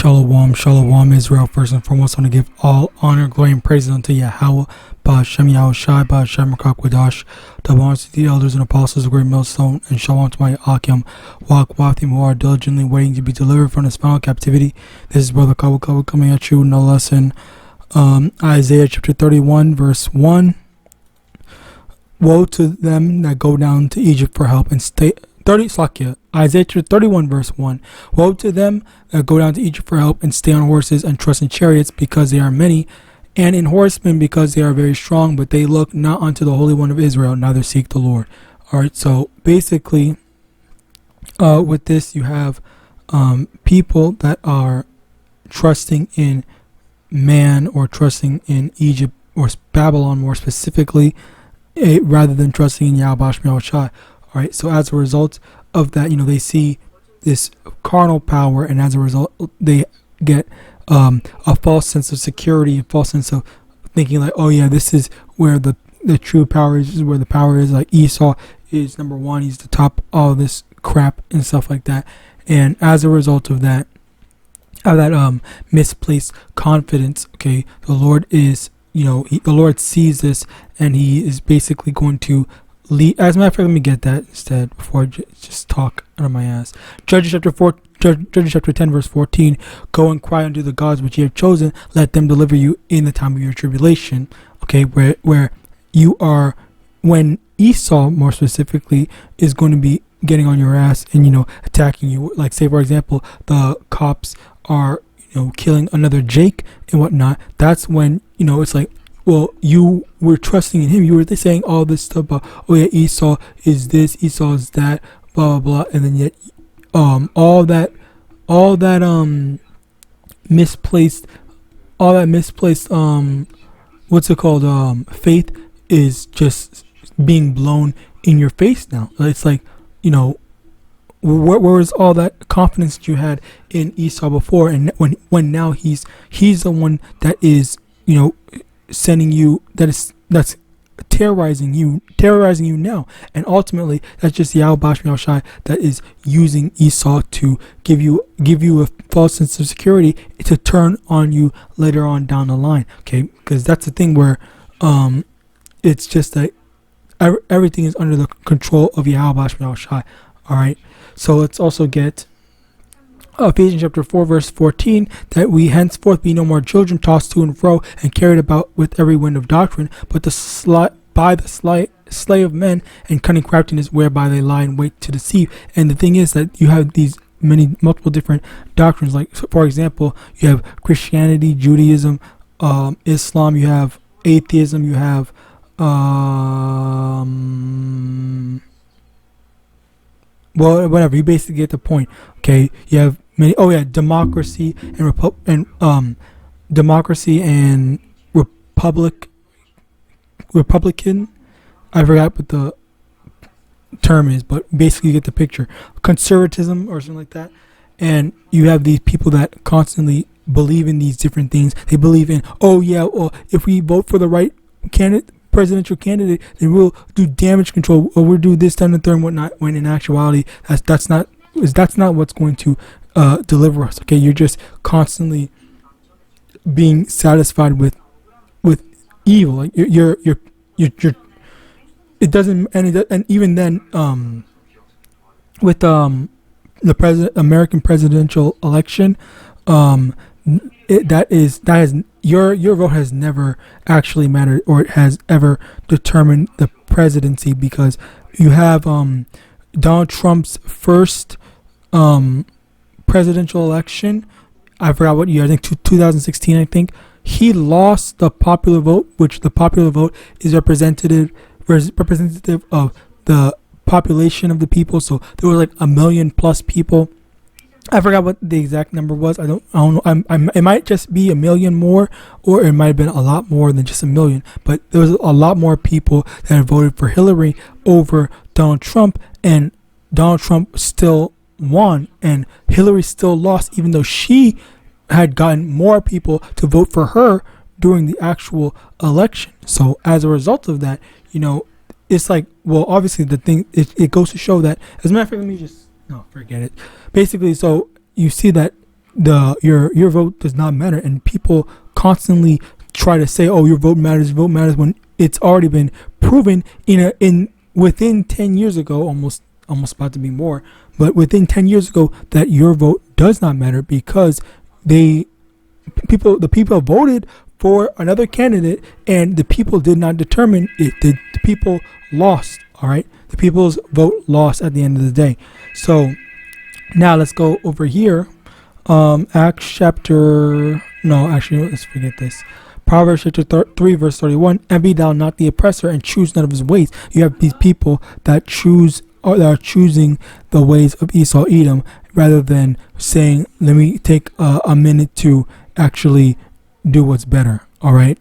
Shalom, shalom, Israel. First and foremost, I want to give all honor, glory, and praises unto YAHAWAH, BAHASHEM, YAHAWASHI, BAHASHEM, RICANS, the bonds to the elders and apostles of the great millstone, and shalom to my AHPARYAM, YAHAWAH who are diligently waiting to be delivered from this final captivity. This is Brother Kawa coming at you, no lesson. Isaiah chapter 31, verse 1. Woe to them that go down to Egypt for help and stay. Isaiah chapter 31 verse 1. Woe to them that go down to Egypt for help and stay on horses and trust in chariots because they are many, and in horsemen because they are very strong, but they look not unto the Holy One of Israel, neither seek the Lord. Alright, so basically with this you have people that are trusting in man or trusting in Egypt or Babylon more specifically, rather than trusting in YAHAWASHI. Alright, so as a result of that, they see this carnal power, and as a result, they get a false sense of security, a false sense of thinking like, oh yeah, this is where the true power is, this is where the power is. Like Esau is number one, he's the top, all this crap and stuff like that. And as a result of that, misplaced confidence, okay, the Lord is, the Lord sees this, and he is basically going to lead. As a matter of fact, let me get that instead before I just talk out of my ass. Judges chapter 10 verse 14. Go and cry unto the gods which ye have chosen, let them deliver you in the time of your tribulation. Okay, where you are, when Esau more specifically is going to be getting on your ass and attacking you, like say for example the cops are killing another Jake and whatnot. That's when it's like, well, you were trusting in him. You were saying all this stuff about, oh yeah, Esau is this, Esau is that, blah blah blah, and then yet, all that misplaced, faith is just being blown in your face now. It's like, where was all that confidence that you had in Esau before, and when now he's the one that is, sending you, that's terrorizing you now, and ultimately that's just YAHAWASHI that is using Esau to give you a false sense of security to turn on you later on down the line. Okay, because that's the thing where it's just that everything is under the control of YAHAWASHI. All right, so let's also get Ephesians chapter 4 verse 14, that we henceforth be no more children tossed to and fro and carried about with every wind of doctrine, but by the slay of men and cunning craftiness whereby they lie in wait to deceive. And the thing is that you have these multiple different doctrines. Like for example, you have Christianity, Judaism, Islam, you have atheism, you have well, whatever, you basically get the point. Okay, you have many. Oh yeah, democracy and democracy and Republican. I forgot what the term is, but basically you get the picture. Conservatism or something like that. And you have these people that constantly believe in these different things. They believe in, oh yeah, well, if we vote for the right presidential candidate, then we'll do damage control, or we'll do this, that, and the third, and whatnot. When in actuality, that's not what's going to deliver us. Okay, you're just constantly being satisfied with evil. Like you're it doesn't, and even then, with the American presidential election, your vote has never actually mattered, or it has ever determined the presidency, because you have Donald Trump's first presidential election. I forgot what year. I think 2016. I think he lost the popular vote, which the popular vote is representative of the population of the people. So there were like 1 million plus people. I forgot what the exact number was. I don't know. It might just be 1 million more, or it might have been a lot more than just 1 million. But there was a lot more people that had voted for Hillary over Donald Trump, and Donald Trump still won, and Hillary still lost, even though she had gotten more people to vote for her during the actual election. So as a result of that, it's like, well, obviously the thing, it goes to show that, as a matter of fact, let me just, no, forget it. Basically, so you see that your vote does not matter, and people constantly try to say, oh, your vote matters, when it's already been proven in within 10 years ago, almost about to be more, but within 10 years ago, that your vote does not matter, because the people voted for another candidate, and the people did not determine it. The people lost. All right, the people's vote lost at the end of the day. So now let's go over here. Acts chapter, no, actually, let's forget this. Proverbs chapter 3 verse 31, and be thou not the oppressor, and choose none of his ways. You have these people that choose, or that are choosing the ways of Esau, Edom, rather than saying, let me take a minute to actually do what's better. All right,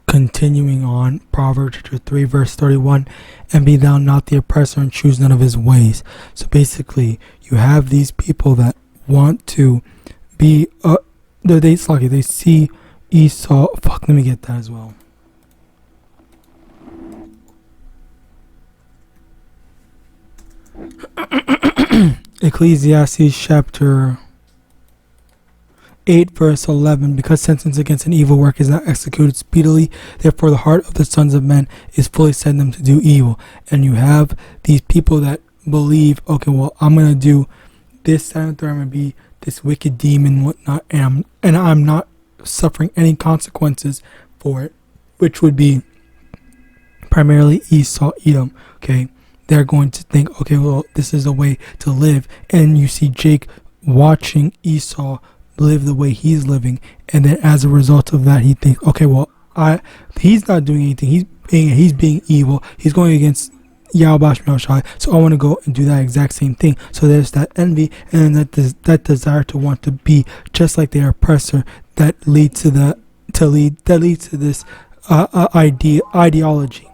continuing on, Proverbs chapter 3 verse 31, and be thou not the oppressor, and choose none of his ways. So basically, you have these people that want to be they see Esau. Let me get that as well. Ecclesiastes chapter 8 verse 11, because sentence against an evil work is not executed speedily, therefore the heart of the sons of men is fully set them to do evil. And you have these people that believe, okay, well, I'm going to do this, that, and third, I'm going to be this wicked demon and whatnot, and I'm not suffering any consequences for it, which would be primarily Esau, Edom. Okay, they're going to think, okay, well, this is a way to live. And you see Jake watching Esau live the way he's living, and then as a result of that, he thinks, okay, well, he's not doing anything, he's being evil, he's going against YAHAWAH, so I want to go and do that exact same thing. So there's that envy, and then that desire to want to be just like their oppressor that leads to this ideology.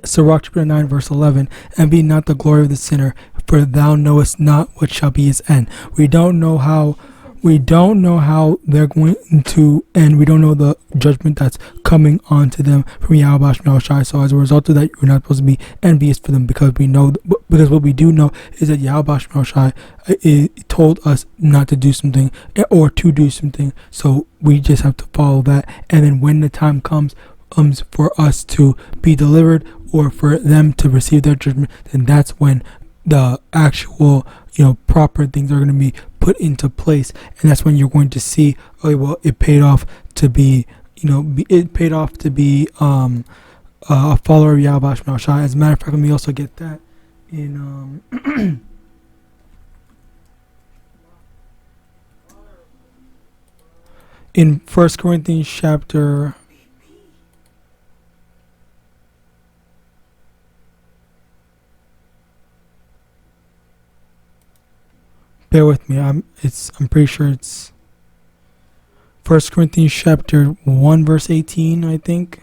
Sirach chapter 9 verse 11, and be not the glory of the sinner, for thou knowest not what shall be his end. We don't know how they're going to end. We don't know the judgment that's coming onto them from Yahawadah. So as a result of that, we're not supposed to be envious for them, because what we do know is that Yahawadah told us not to do something, or to do something. So we just have to follow that. And then when the time comes for us to be delivered, or for them to receive their judgment, then that's when the actual proper things are going to be put into place, and that's when you're going to see, okay, well, it paid off to be a follower of Yahawadah. As a matter of fact, let me also get that in in 1 Corinthians chapter bear with me, I'm pretty sure it's 1 Corinthians chapter 1 verse 18, I think.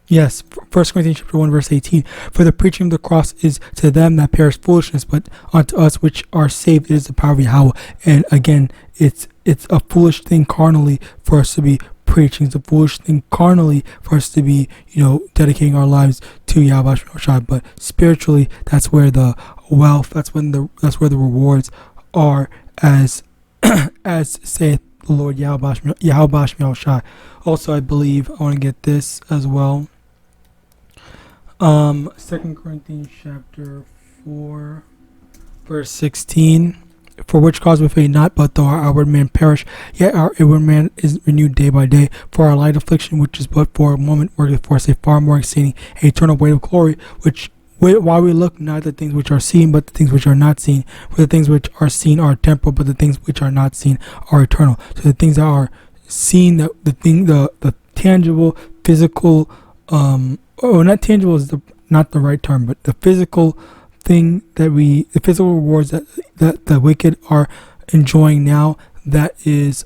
Yes, 1 Corinthians chapter 1 verse 18. For the preaching of the cross is to them that perish foolishness, but unto us which are saved it is the power of Yahawadah. And again, it's a foolish thing carnally for us to be preaching. It's a foolish thing carnally for us to be, dedicating our lives to Yahawadah. But spiritually, that's where the wealth, that's where the rewards are, as saith the Lord Yahawadah. Also, I believe I want to get this as well. 2 Corinthians chapter 4 verse 16. For which cause we faint not, but though our outward man perish, yet our inward man is renewed day by day. For our light affliction, which is but for a moment, worketh for us a far more exceeding eternal weight of glory, while we look not at the things which are seen, but the things which are not seen. For the things which are seen are temporal, but the things which are not seen are eternal. So the things that are seen, the tangible, physical, not tangible is not the right term, but the physical thing the physical rewards that the wicked are enjoying now, that is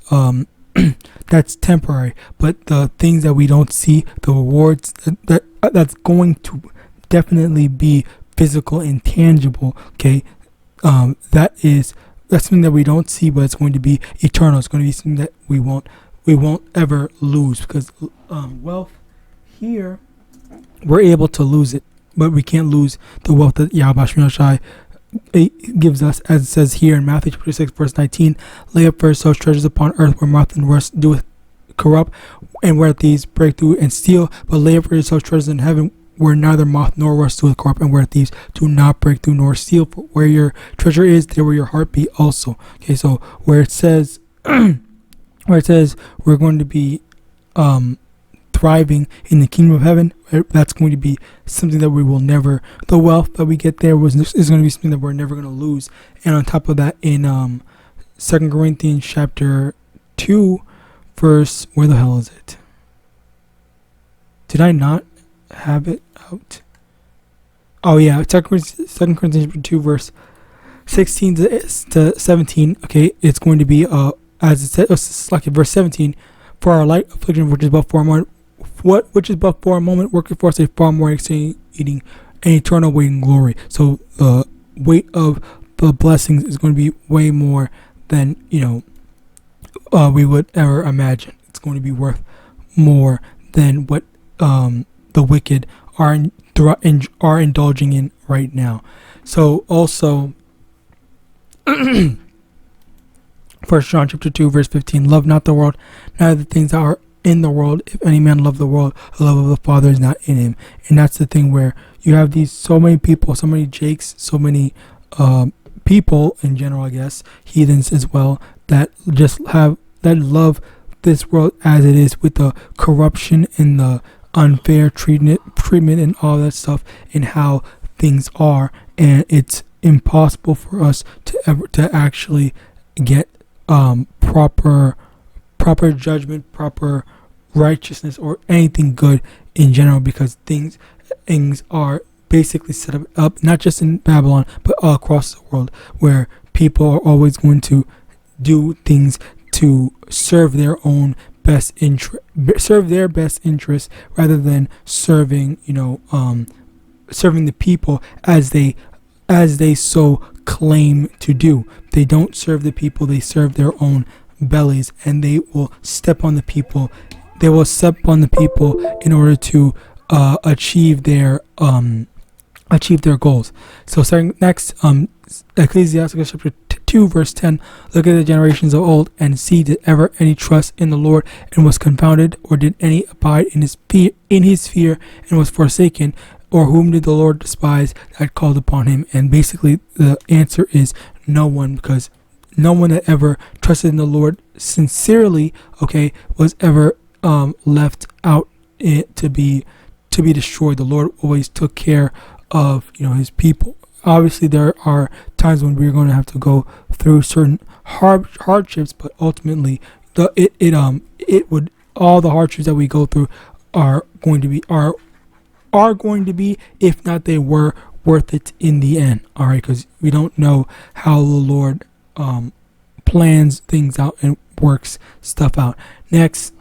that's temporary. But the things that we don't see, the rewards that's going to definitely be physical and tangible, okay, that's something that we don't see, but it's going to be eternal. It's going to be something that we won't ever lose, because wealth here, we're able to lose it. we can't lose the wealth that Yahawadah gives us, as it says here in Matthew chapter 6 verse 19. Lay up first those treasures upon earth, where moth and rust doeth corrupt, and where thieves break through and steal. But lay up for yourselves treasures in heaven, where neither moth nor rust doeth corrupt, and where thieves do not break through nor steal. For where your treasure is, there will your heart be also. Okay, so where it says we're going to be thriving in the kingdom of heaven, that's going to be something that we will never, the wealth that we get there is going to be something that we're never going to lose. And on top of that, in 2 Corinthians chapter 2 verse, where the hell is it? Did I not have it out? Oh yeah, 2 Corinthians chapter 2 verse 16 to 17. Okay, it's going to be as it says, it's like verse 17. For our light affliction, which is but for a moment, worketh for us a far more exceeding and eternal weight in glory. So the weight of the blessings is going to be way more than we would ever imagine. It's going to be worth more than what the wicked are indulging in right now. So also, 1 John chapter 2 verse 15, love not the world, neither the things that are in the world. If any man love the world, the love of the Father is not in him. And that's the thing, where you have so many people, so many Jakes, so many people in general, I guess, heathens as well, that love this world as it is, with the corruption and the unfair treatment and all that stuff, and how things are. And it's impossible for us to actually get proper judgment, proper righteousness, or anything good in general, because things are basically set up not just in Babylon but all across the world, where people are always going to do things to serve their own best interest, rather than serving serving the people as they so claim to do. They don't serve the people, they serve their own bellies, and they will step on the people. They will step on the people in order to achieve their goals. So next, Ecclesiastes chapter 2 verse 10. Look at the generations of old, and see, did ever any trust in the Lord and was confounded, or did any abide in his fear and was forsaken? Or whom did the Lord despise that called upon him? And basically the answer is no one, because no one that ever trusted in the Lord sincerely, was ever left out to be destroyed. The Lord always took care of his people. Obviously there are times when we're going to have to go through certain hardships, but ultimately all the hardships that we go through are going to be, if not they were, worth it in the end. All right, because we don't know how the Lord plans things out and works stuff out. Next,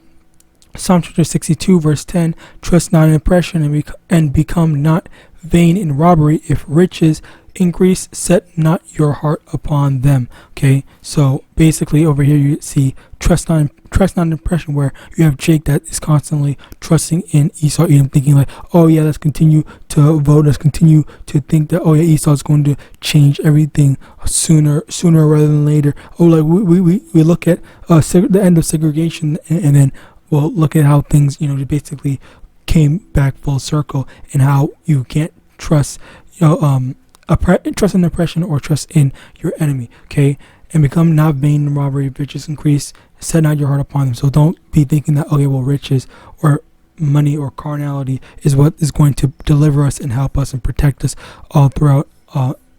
Psalm chapter 62 verse 10. Trust not in oppression, and become not vain in robbery. If riches increase, set not your heart upon them. Okay, so basically over here you see trust not in oppression, where you have Jake that is constantly trusting in Esau, even thinking like, oh yeah, let's continue to vote, let's continue to think that, oh yeah, Esau is going to change everything sooner rather than later. Oh, like we look at the end of segregation, and then we'll look at how things basically came back full circle, and how you can't trust trust in oppression or trust in your enemy. Okay, and become not vain in robbery. If riches increase, set not your heart upon them. So don't be thinking that riches or money or carnality is what is going to deliver us and help us and protect us all throughout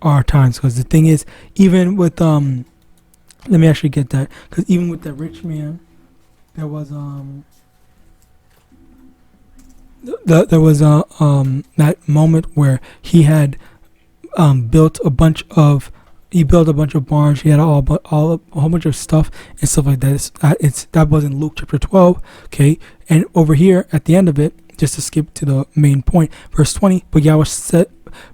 our times. Because the thing is, even with let me actually get that, because even with the rich man, there was that moment where he had built a bunch of barns. He had a whole bunch of stuff and stuff like that. That was in Luke chapter 12. Okay, and over here at the end of it, just to skip to the main point, verse 20. But Yahweh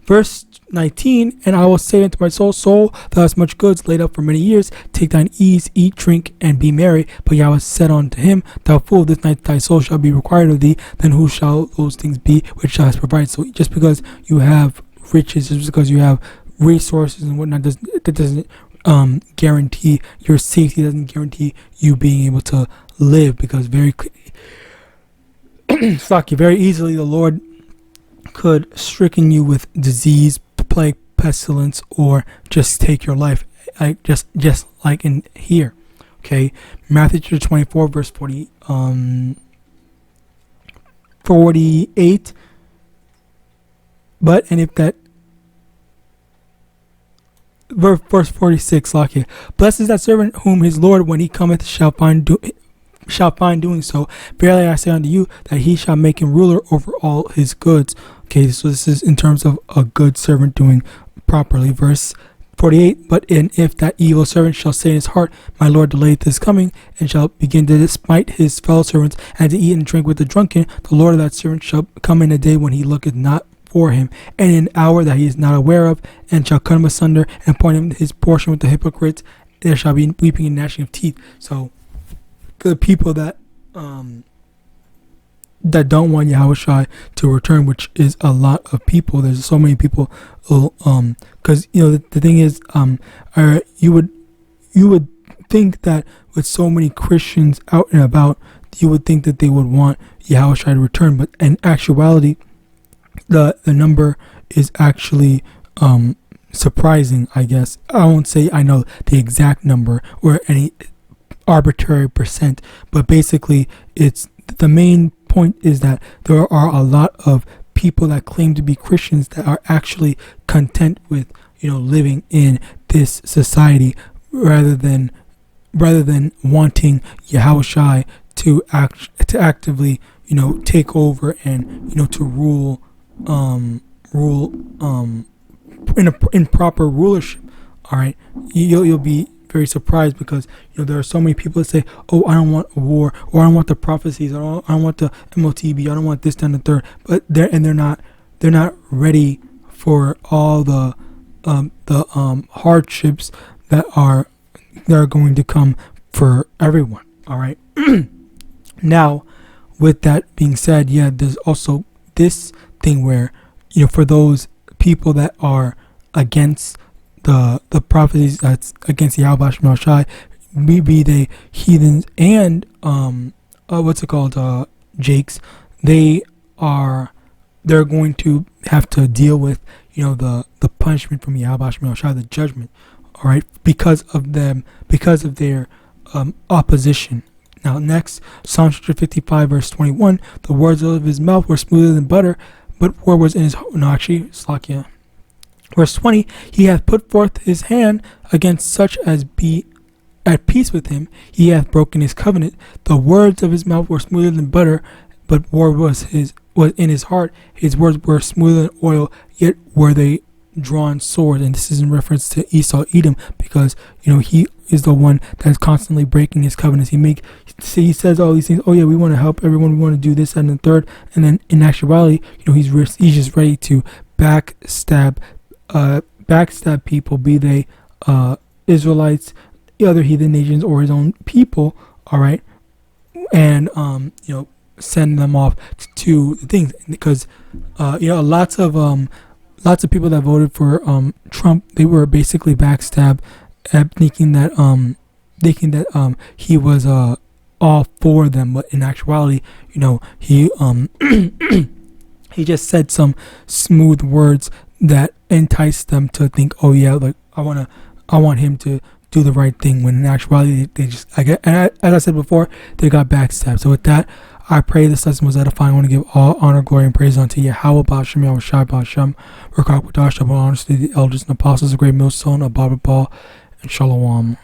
Verse 19, and I will say unto my soul, soul, thou hast much goods laid up for many years. Take thine ease, eat, drink, and be merry. But Yahweh said unto him, thou fool, this night thy soul shall be required of thee. Then who shall those things be which thou hast provided? So just because you have riches, just because you have resources and whatnot, that doesn't guarantee your safety, doesn't guarantee you being able to live, because very easily the Lord could stricken you with disease, plague, pestilence, or just take your life, like just like in here. Okay, Matthew chapter 24 verse 48. But and if that verse 46, like here, blessed is that servant whom his Lord when he cometh shall find doing so. Verily I say unto you that he shall make him ruler over all his goods. Okay, so this is in terms of a good servant doing properly. Verse 48, but if that evil servant shall say in his heart, my Lord delayeth his coming, and shall begin to despite his fellow servants, and to eat and drink with the drunken, the Lord of that servant shall come in a day when he looketh not for him, and in an hour that he is not aware of, and shall cut him asunder, and appoint him his portion with the hypocrites. There shall be weeping and gnashing of teeth. So the people that don't want Yahawashi to return, which is a lot of people. There's so many people, because the thing is, you would think that with so many Christians out and about, you would think that they would want Yahawashi to return, but in actuality, the number is actually surprising. I guess I won't say I know the exact number or any arbitrary percent, but basically it's the main point is that there are a lot of people that claim to be Christians that are actually content with living in this society rather than wanting Yahawashi to actively take over and to rule in proper rulership. All right, you'll be very surprised, because there are so many people that say, oh, I don't want a war, or I don't want the prophecies, or I don't want the MOTB, I don't want this, that, and the third, but they're not ready for all the hardships that are going to come for everyone. All right. Now, with that being said, there's also this thing where for those people that are against the prophecies, that's against the YAHAWAH, be they heathens and jakes, they're going to have to deal with the punishment from YAHAWAH, the judgment, all right, because of their opposition. Now next, Psalm 55 verse 21, the words of his mouth were smoother than butter, but word was in his Slakia. Verse 20, he hath put forth his hand against such as be at peace with him. He hath broken his covenant. The words of his mouth were smoother than butter, but word was in his heart. His words were smoother than oil, yet were they drawn sword. And this is in reference to Esau, Edom, because he is the one that is constantly breaking his covenants. He says all these things. Oh yeah, we want to help everyone. We want to do this and the third. And then in actuality, he's just ready to backstab people, be they Israelites, other heathen nations, or his own people. All right, and send them off to the things, because lots of people that voted for Trump, they were basically backstabbed, thinking that he was all for them, but in actuality, he he just said some smooth words that enticed them to think, oh yeah, like I want him to do the right thing, when in actuality they just, as I said before, they got backstabbed. So with that, I pray this lesson was edifying. I want to give all honor, glory, and praise unto Yahawah, Ba'ashem, Yahawashi, Ba'ashem, Rakak, Wadash, double honors to the elders and apostles, the great millstone, Abba, and Shalom.